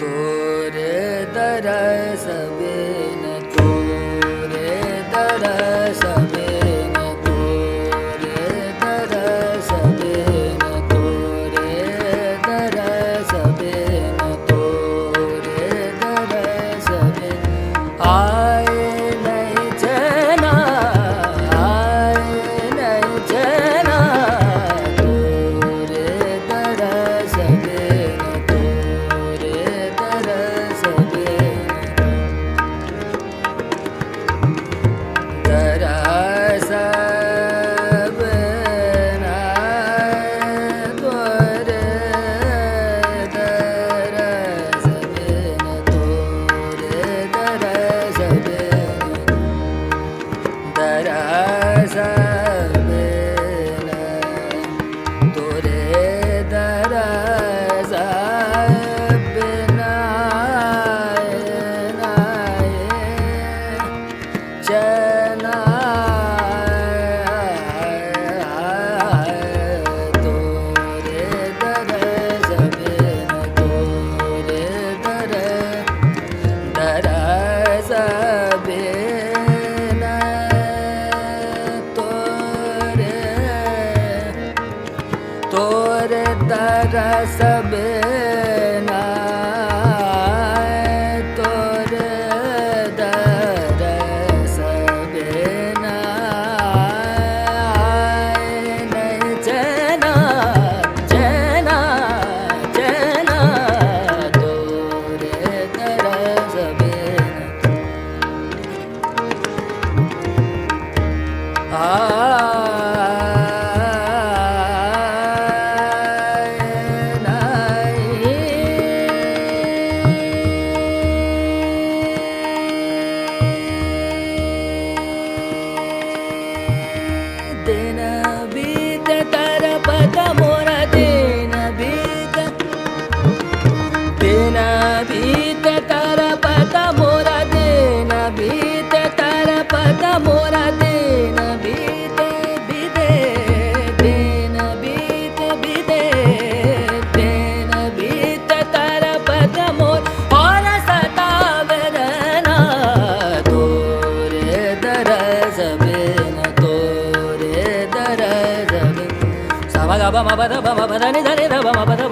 तोरे दरस बिन तोरे दरस बिन तोरे दरस बिन तोरे दरस बिन तोरे दरस बिन आए नहीं चैना आए नहीं चैना तोरे दरस बिन तोरे दरस बिन दरस बिन तोरे दरस बिन तोरे दरस बिन दरस बिन तोरे दरस बिन चैना तोरे दरस बिन तोरे दरस बिन तोरे दरस बिन तोरे दरस बिन नहीं चैना चैना चैना तोरे दरस बिन दिन बीत तरपत मोर दिन बीत तरपत मोर दिन बीत तरपत मोर दिन बीत बिदे दिन बीत बिदे दिन बीत तरपत मोर और सतावरना तोरे दरस बिन तोरे दरस बिन सा ग ब म प द ब म प द नि ध नि ध ब म प द